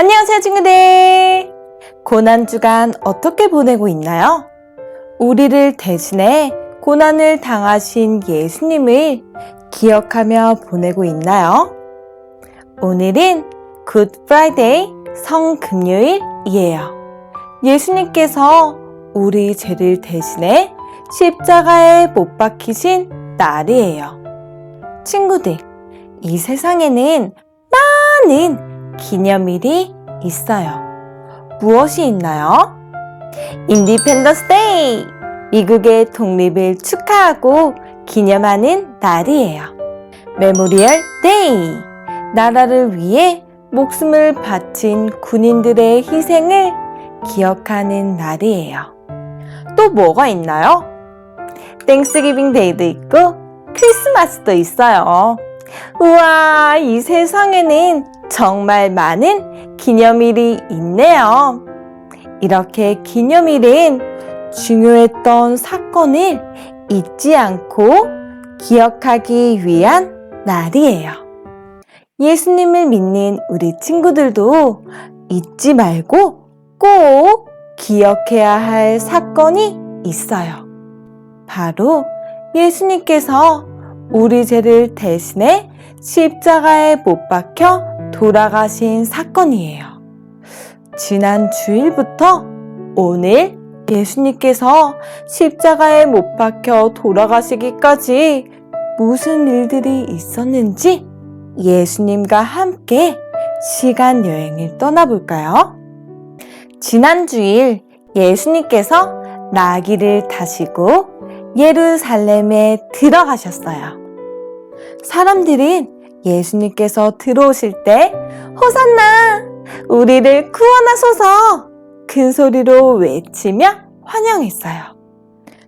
안녕하세요, 친구들. 고난주간 어떻게 보내고 있나요? 우리를 대신해 고난을 당하신 예수님을 기억하며 보내고 있나요? 오늘은 굿 프라이데이 성금요일이에요. 예수님께서 우리 죄를 대신해 십자가에 못 박히신 날이에요. 친구들, 이 세상에는 많은 기념일이 있어요. 무엇이 있나요? 인디펜던스 데이! 미국의 독립을 축하하고 기념하는 날이에요. 메모리얼 데이! 나라를 위해 목숨을 바친 군인들의 희생을 기억하는 날이에요. 또 뭐가 있나요? 땡스기빙 데이도 있고 크리스마스도 있어요. 우와, 이 세상에는 정말 많은 기념일이 있네요. 이렇게 기념일은 중요했던 사건을 잊지 않고 기억하기 위한 날이에요. 예수님을 믿는 우리 친구들도 잊지 말고 꼭 기억해야 할 사건이 있어요. 바로 예수님께서 우리 죄를 대신해 십자가에 못 박혀 돌아가신 사건이에요. 지난 주일부터 오늘 예수님께서 십자가에 못 박혀 돌아가시기까지 무슨 일들이 있었는지 예수님과 함께 시간 여행을 떠나볼까요? 지난 주일 예수님께서 나귀를 타시고 예루살렘에 들어가셨어요. 사람들은 예수님께서 들어오실 때 호산나! 우리를 구원하소서! 큰 소리로 외치며 환영했어요.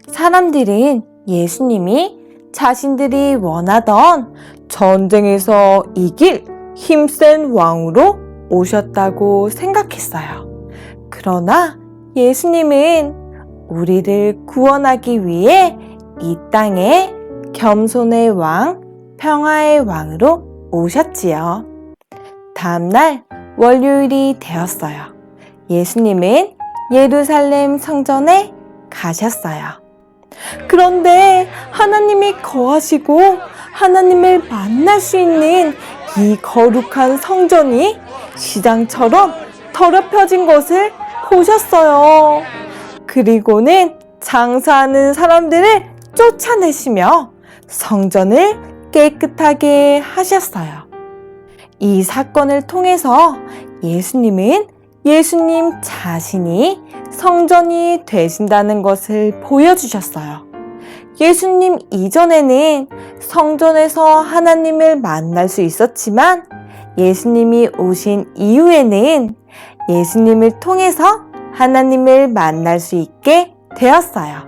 사람들은 예수님이 자신들이 원하던 전쟁에서 이길 힘센 왕으로 오셨다고 생각했어요. 그러나 예수님은 우리를 구원하기 위해 이 땅에 겸손의 왕, 평화의 왕으로 오셨지요. 다음날 월요일이 되었어요. 예수님은 예루살렘 성전에 가셨어요. 그런데 하나님이 거하시고 하나님을 만날 수 있는 이 거룩한 성전이 시장처럼 더럽혀진 것을 보셨어요. 그리고는 장사하는 사람들을 쫓아내시며 성전을 깨끗하게 하셨어요. 이 사건을 통해서 예수님은 예수님 자신이 성전이 되신다는 것을 보여주셨어요. 예수님 이전에는 성전에서 하나님을 만날 수 있었지만 예수님이 오신 이후에는 예수님을 통해서 하나님을 만날 수 있게 되었어요.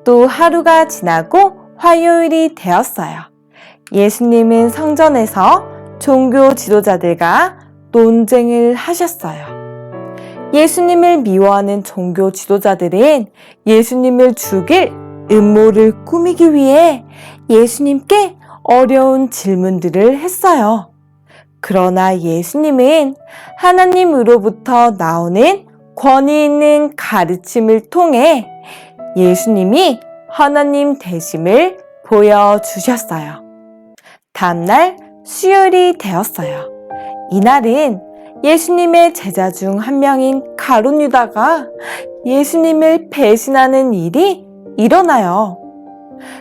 또 하루가 지나고 화요일이 되었어요. 예수님은 성전에서 종교 지도자들과 논쟁을 하셨어요. 예수님을 미워하는 종교 지도자들은 예수님을 죽일 음모를 꾸미기 위해 예수님께 어려운 질문들을 했어요. 그러나 예수님은 하나님으로부터 나오는 권위 있는 가르침을 통해 예수님이 하나님 되심을 보여주셨어요. 다음날 수요일이 되었어요. 이날은 예수님의 제자 중 한 명인 가룟 유다가 예수님을 배신하는 일이 일어나요.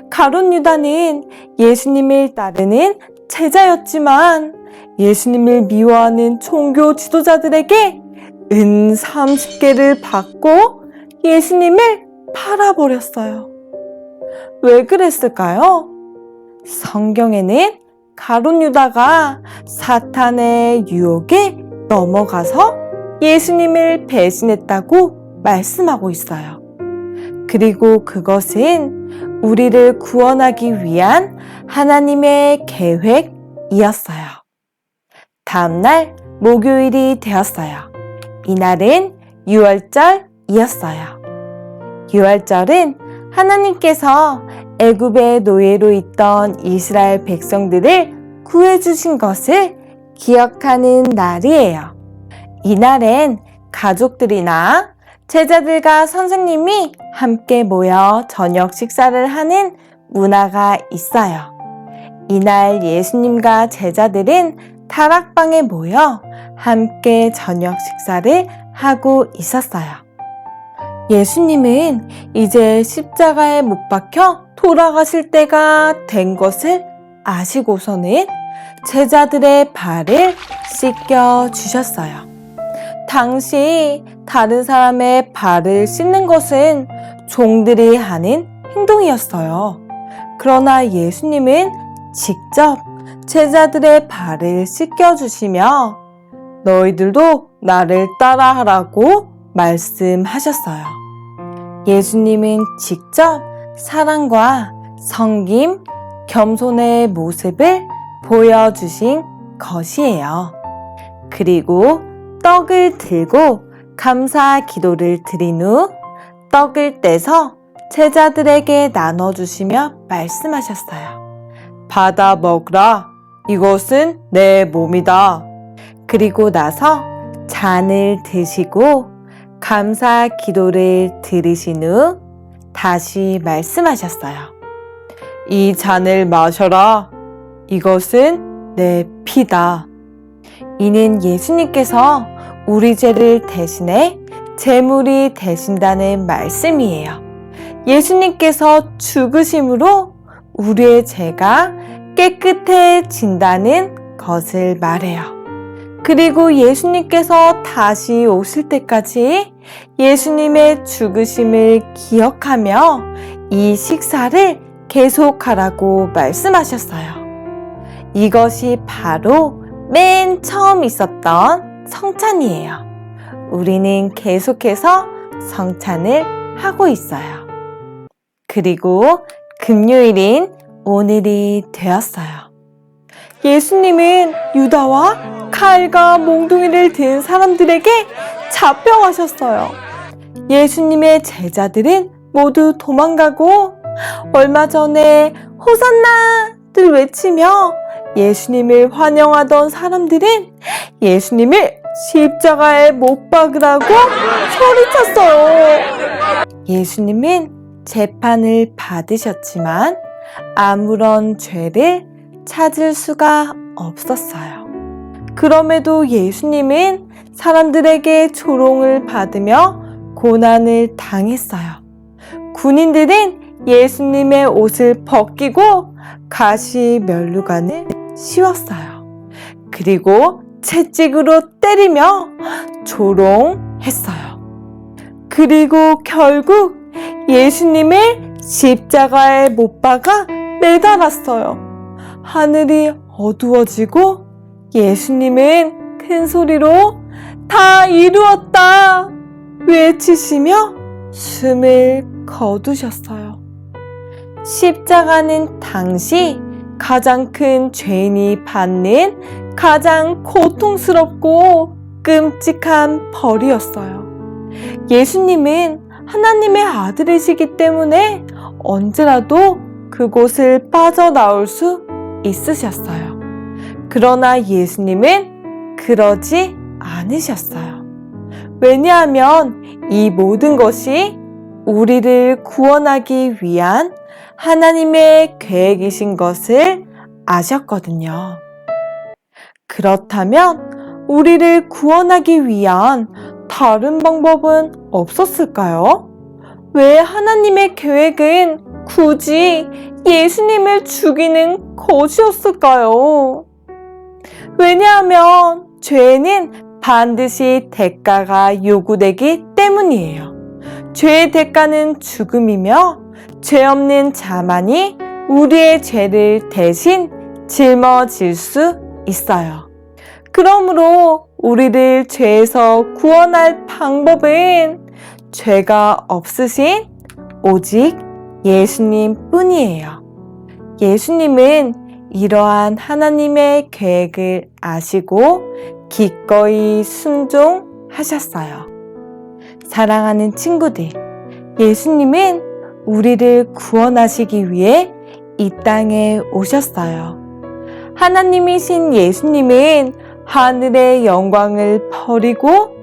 가룟 유다는 예수님을 따르는 제자였지만 예수님을 미워하는 종교 지도자들에게 은 30개를 받고 예수님을 팔아버렸어요. 왜 그랬을까요? 성경에는 가룟 유다가 사탄의 유혹에 넘어가서 예수님을 배신했다고 말씀하고 있어요. 그리고 그것은 우리를 구원하기 위한 하나님의 계획이었어요. 다음날 목요일이 되었어요. 이날은 유월절이었어요. 유월절은 하나님께서 애굽의 노예로 있던 이스라엘 백성들을 구해주신 것을 기억하는 날이에요. 이날엔 가족들이나 제자들과 선생님이 함께 모여 저녁 식사를 하는 문화가 있어요. 이날 예수님과 제자들은 다락방에 모여 함께 저녁 식사를 하고 있었어요. 예수님은 이제 십자가에 못 박혀 돌아가실 때가 된 것을 아시고서는 제자들의 발을 씻겨 주셨어요. 당시 다른 사람의 발을 씻는 것은 종들이 하는 행동이었어요. 그러나 예수님은 직접 제자들의 발을 씻겨주시며 너희들도 나를 따라하라고 말씀하셨어요. 예수님은 직접 사랑과 섬김, 겸손의 모습을 보여주신 것이에요. 그리고 떡을 들고 감사 기도를 드린 후 떡을 떼서 제자들에게 나눠주시며 말씀하셨어요. 받아 먹으라. 이것은 내 몸이다. 그리고 나서 잔을 드시고 감사 기도를 드리신 후 다시 말씀하셨어요. 이 잔을 마셔라. 이것은 내 피다. 이는 예수님께서 우리 죄를 대신해 제물이 되신다는 말씀이에요. 예수님께서 죽으심으로 우리의 죄가 깨끗해진다는 것을 말해요. 그리고 예수님께서 다시 오실 때까지 예수님의 죽으심을 기억하며 이 식사를 계속하라고 말씀하셨어요. 이것이 바로 맨 처음 있었던 성찬이에요. 우리는 계속해서 성찬을 하고 있어요. 그리고 금요일인 오늘이 되었어요. 예수님은 유다와 칼과 몽둥이를 든 사람들에게 잡혀가셨어요. 예수님의 제자들은 모두 도망가고 얼마 전에 호산나를 외치며 예수님을 환영하던 사람들은 예수님을 십자가에 못 박으라고 소리쳤어요. 예수님은 재판을 받으셨지만 아무런 죄를 찾을 수가 없었어요. 그럼에도 예수님은 사람들에게 조롱을 받으며 고난을 당했어요. 군인들은 예수님의 옷을 벗기고 가시 면류관을 씌웠어요. 그리고 채찍으로 때리며 조롱했어요. 그리고 결국 예수님을 십자가에 못 박아 매달았어요. 하늘이 어두워지고 예수님은 큰 소리로 다 이루었다 외치시며 숨을 거두셨어요. 십자가는 당시 가장 큰 죄인이 받는 가장 고통스럽고 끔찍한 벌이었어요. 예수님은 하나님의 아들이시기 때문에 언제라도 그곳을 빠져나올 수 있으셨어요. 그러나 예수님은 그러지 않으셨어요. 왜냐하면 이 모든 것이 우리를 구원하기 위한 하나님의 계획이신 것을 아셨거든요. 그렇다면 우리를 구원하기 위한 다른 방법은 없었을까요? 왜 하나님의 계획은 굳이 예수님을 죽이는 것이었을까요? 왜냐하면 죄는 반드시 대가가 요구되기 때문이에요. 죄의 대가는 죽음이며 죄 없는 자만이 우리의 죄를 대신 짊어질 수 있어요. 그러므로 우리를 죄에서 구원할 방법은 죄가 없으신 오직 예수님 뿐이에요. 예수님은 이러한 하나님의 계획을 아시고 기꺼이 순종하셨어요. 사랑하는 친구들, 예수님은 우리를 구원하시기 위해 이 땅에 오셨어요. 하나님이신 예수님은 하늘의 영광을 버리고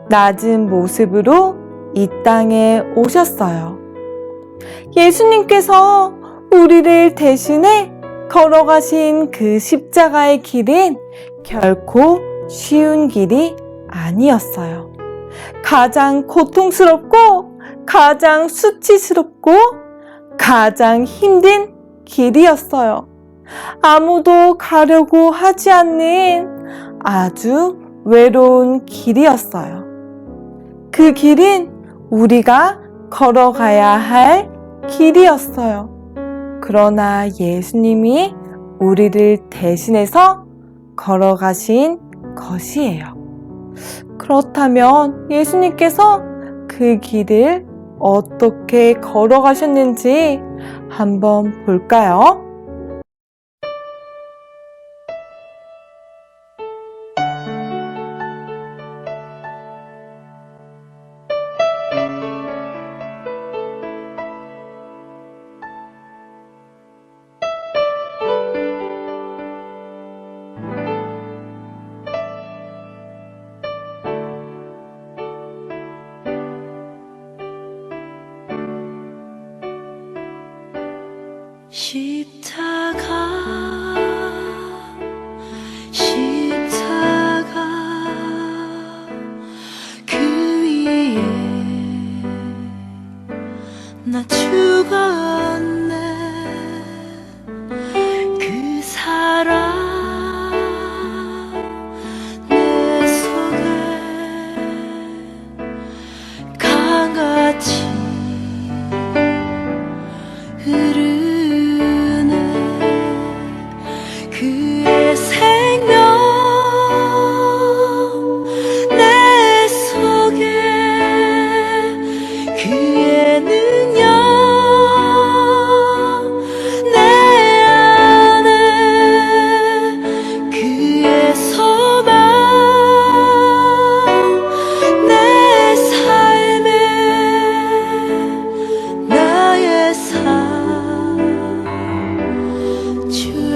낮은 모습으로 이 땅에 오셨어요. 예수님께서 우리를 대신해 걸어가신 그 십자가의 길은 결코 쉬운 길이 아니었어요. 가장 고통스럽고 가장 수치스럽고 가장 힘든 길이었어요. 아무도 가려고 하지 않는 아주 외로운 길이었어요. 그 길은 우리가 걸어가야 할 길이었어요. 그러나 예수님이 우리를 대신해서 걸어가신 것이에요. 그렇다면 예수님께서 그 길을 어떻게 걸어가셨는지 한번 볼까요? 십자가 그 위에 나 죽었네. 그 사랑 내 속에 강같이 흐르네. 그의 생명 내 속에 그의 능력 내 안에 그의 소망 내 삶에 나의 삶 주의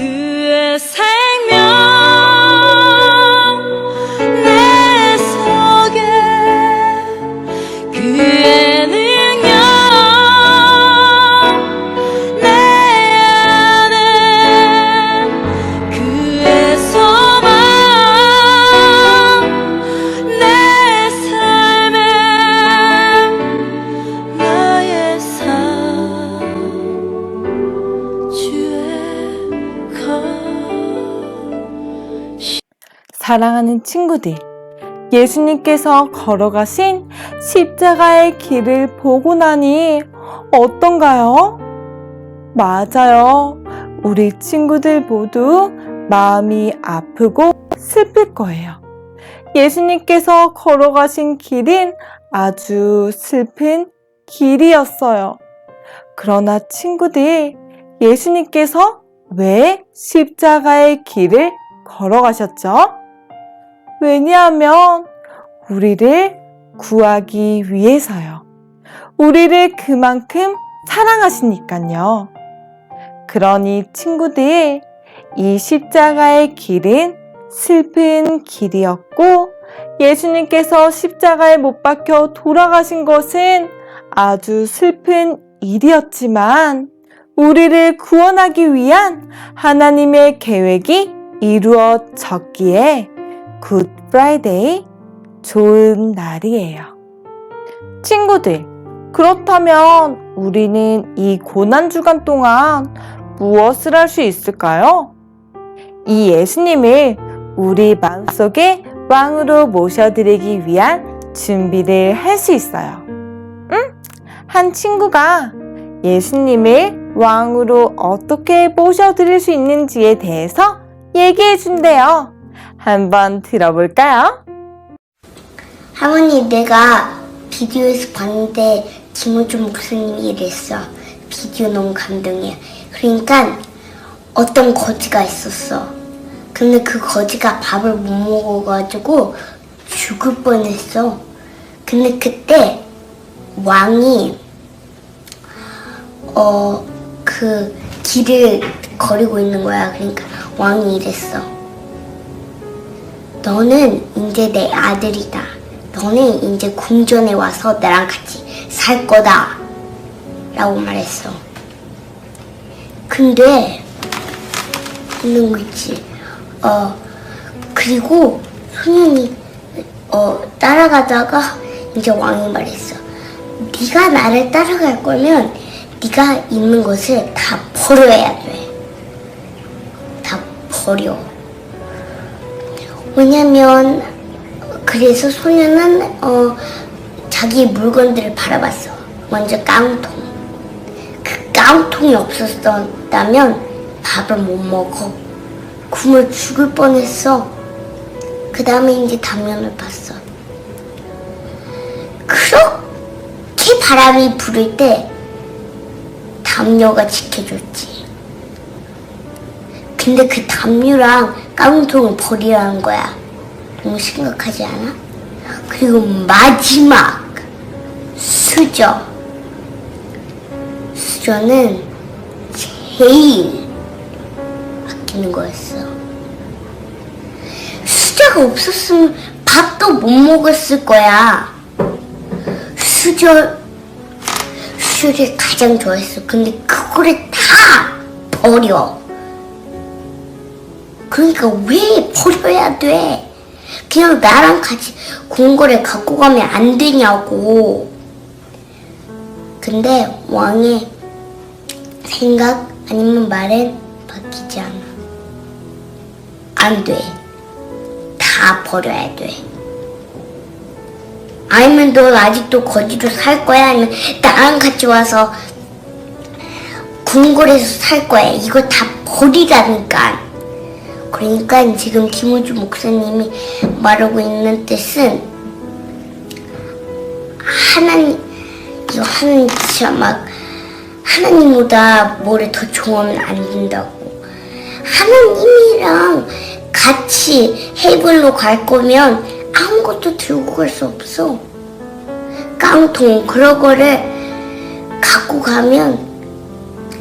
그의 생명 내 속에 그의 능력 내 안에 그의 소망 내 삶에 나의 삶 주의 사랑하는 친구들, 예수님께서 걸어가신 십자가의 길을 보고 나니 어떤가요? 맞아요. 우리 친구들 모두 마음이 아프고 슬플 거예요. 예수님께서 걸어가신 길은 아주 슬픈 길이었어요. 그러나 친구들, 예수님께서 왜 십자가의 길을 걸어가셨죠? 왜냐하면 우리를 구하기 위해서요. 우리를 그만큼 사랑하시니까요. 그러니 친구들, 이 십자가의 길은 슬픈 길이었고 예수님께서 십자가에 못 박혀 돌아가신 것은 아주 슬픈 일이었지만 우리를 구원하기 위한 하나님의 계획이 이루어졌기에 굿 프라이데이, 좋은 날이에요. 친구들, 그렇다면 우리는 이 고난주간 동안 무엇을 할 수 있을까요? 이 예수님을 우리 마음속에 왕으로 모셔드리기 위한 준비를 할 수 있어요. 한 친구가 예수님을 왕으로 어떻게 모셔드릴 수 있는지에 대해서 얘기해 준대요. 한번 들어볼까요? 할머니, 내가 비디오에서 봤는데 김호준 목사님이 이랬어. 비디오 너무 감동이야. 그러니까 어떤 거지가 있었어. 근데 그 거지가 밥을 못 먹어가지고 죽을 뻔했어. 근데 그때 왕이 그 길을 거리고 있는 거야. 그러니까 왕이 이랬어. 너는 이제 내 아들이다. 너는 이제 궁전에 와서 나랑 같이 살 거다. 라고 말했어. 근데 있는 거 있지. 그리고 소년이 따라가다가 이제 왕이 말했어. 네가 나를 따라갈 거면 네가 있는 것을 다 버려야 돼. 다 버려. 왜냐면 그래서 소년은 자기 물건들을 바라봤어. 먼저 깡통. 그 깡통이 없었다면 밥을 못 먹어. 굶어 죽을 뻔했어. 그 다음에 이제 담요를 봤어. 그렇게 바람이 불을 때 담요가 지켜줬지. 근데 그 담요랑 깡통을 버리라는 거야. 너무 심각하지 않아? 그리고 마지막 수저. 수저는 제일 아끼는 거였어. 수저가 없었으면 밥도 못 먹었을 거야. 수저를 가장 좋아했어. 근데 그거를 다 버려. 그러니까 왜 버려야 돼? 그냥 나랑 같이 궁궐에 갖고 가면 안 되냐고. 근데 왕의 생각 아니면 말은 바뀌지 않아. 안 돼. 다 버려야 돼. 아니면 너 아직도 거지로 살 거야? 아니면 나랑 같이 와서 궁궐에서 살 거야? 이거 다 버리라니까. 그러니까 지금 김호주 목사님이 말하고 있는 뜻은 하나님 진짜 막 하나님보다 뭐를 더 좋아하면 안 된다고. 하나님이랑 같이 헤이븐로 갈 거면 아무것도 들고 갈 수 없어. 깡통 그런 거를 갖고 가면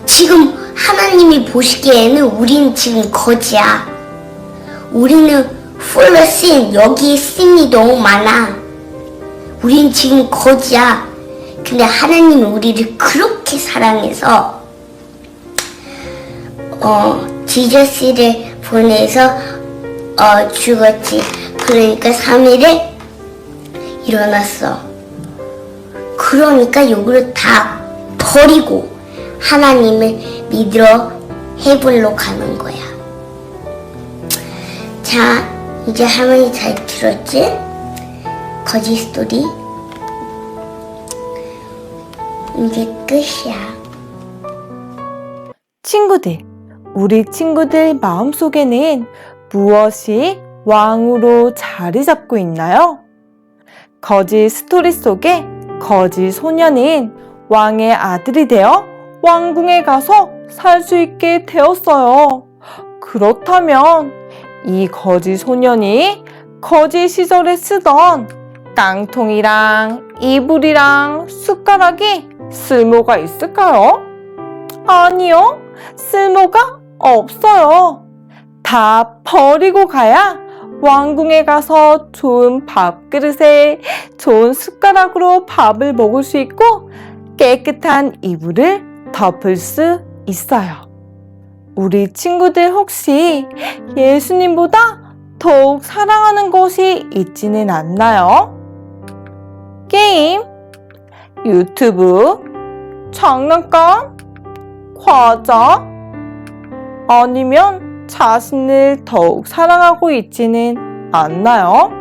지금 하나님이 보시기에는 우린 지금 거지야. 우리는 full of sin. 여기에 sin이 너무 많아. 우린 지금 거지야. 근데 하나님이 우리를 그렇게 사랑해서 지저스를 보내서 죽었지. 그러니까 3일에 일어났어. 그러니까 요거를 다 버리고 하나님을 믿으러 헤븐로 가는 거야. 자, 이제 할머니 잘 들었지? 거지 스토리. 이제 끝이야. 친구들, 우리 친구들 마음속에는 무엇이 왕으로 자리 잡고 있나요? 거지 스토리 속에 거지 소녀는 왕의 아들이 되어 왕궁에 가서 살 수 있게 되었어요. 그렇다면 이 거지 소년이 거지 시절에 쓰던 깡통이랑 이불이랑 숟가락이 쓸모가 있을까요? 아니요. 쓸모가 없어요. 다 버리고 가야 왕궁에 가서 좋은 밥그릇에 좋은 숟가락으로 밥을 먹을 수 있고 깨끗한 이불을 덮을 수 있어요. 우리 친구들 혹시 예수님보다 더욱 사랑하는 것이 있지는 않나요? 게임, 유튜브, 장난감, 과자, 아니면 자신을 더욱 사랑하고 있지는 않나요?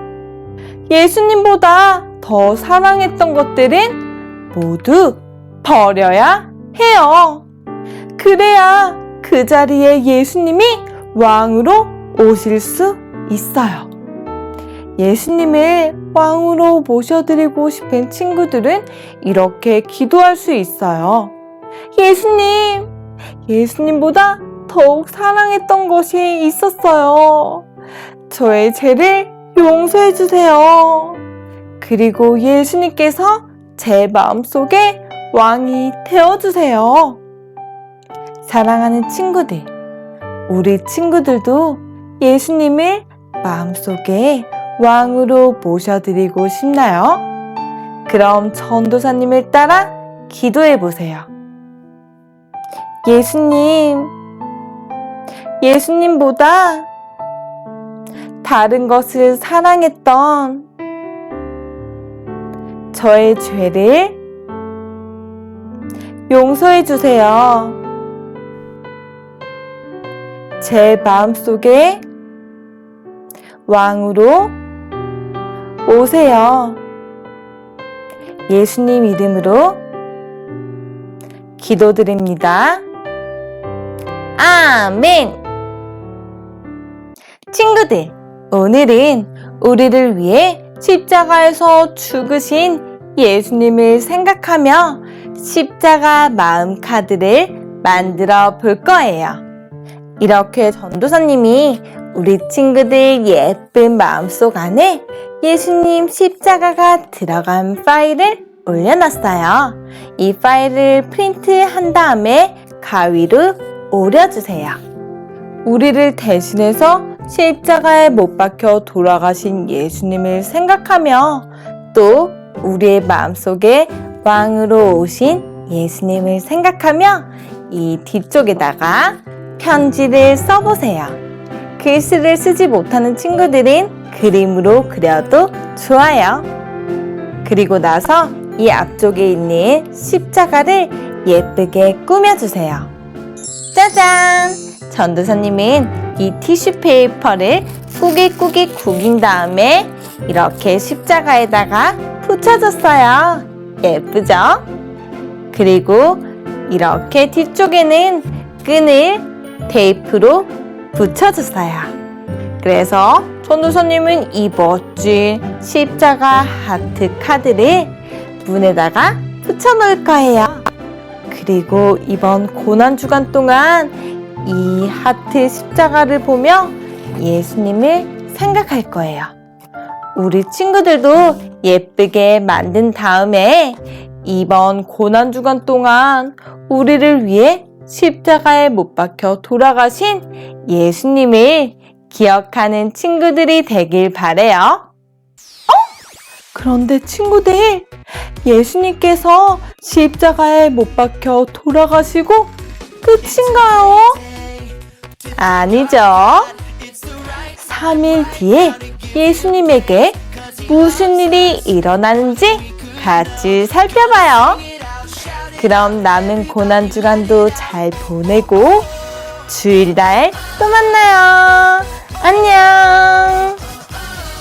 예수님보다 더 사랑했던 것들은 모두 버려야 해요. 그래야 그 자리에 예수님이 왕으로 오실 수 있어요. 예수님을 왕으로 모셔드리고 싶은 친구들은 이렇게 기도할 수 있어요. 예수님, 예수님보다 더욱 사랑했던 것이 있었어요. 저의 죄를 용서해 주세요. 그리고 예수님께서 제 마음속에 왕이 되어주세요. 사랑하는 친구들, 우리 친구들도 예수님을 마음속에 왕으로 모셔드리고 싶나요? 그럼 전도사님을 따라 기도해 보세요. 예수님, 예수님보다 다른 것을 사랑했던 저의 죄를 용서해 주세요. 제 마음속에 왕으로 오세요. 예수님 이름으로 기도드립니다. 아멘! 친구들, 오늘은 우리를 위해 십자가에서 죽으신 예수님을 생각하며 십자가 마음 카드를 만들어 볼 거예요. 이렇게 전도사님이 우리 친구들 예쁜 마음속 안에 예수님 십자가가 들어간 파일을 올려놨어요. 이 파일을 프린트한 다음에 가위로 오려주세요. 우리를 대신해서 십자가에 못 박혀 돌아가신 예수님을 생각하며 또 우리의 마음속에 왕으로 오신 예수님을 생각하며 이 뒤쪽에다가 편지를 써보세요. 글씨를 쓰지 못하는 친구들은 그림으로 그려도 좋아요. 그리고 나서 이 앞쪽에 있는 십자가를 예쁘게 꾸며주세요. 짜잔! 전도사님은 이 티슈 페이퍼를 꾸깃꾸깃 구긴 다음에 이렇게 십자가에다가 붙여줬어요. 예쁘죠? 그리고 이렇게 뒤쪽에는 끈을 테이프로 붙여줬어요. 그래서 전도사님은 이 멋진 십자가 하트 카드를 문에다가 붙여놓을 거예요. 그리고 이번 고난주간 동안 이 하트 십자가를 보며 예수님을 생각할 거예요. 우리 친구들도 예쁘게 만든 다음에 이번 고난주간 동안 우리를 위해 십자가에 못 박혀 돌아가신 예수님을 기억하는 친구들이 되길 바래요. 그런데 친구들, 예수님께서 십자가에 못 박혀 돌아가시고 끝인가요? 아니죠. 3일 뒤에 예수님에게 무슨 일이 일어나는지 같이 살펴봐요. 그럼 남은 고난주간도 잘 보내고 주일날 또 만나요. 안녕.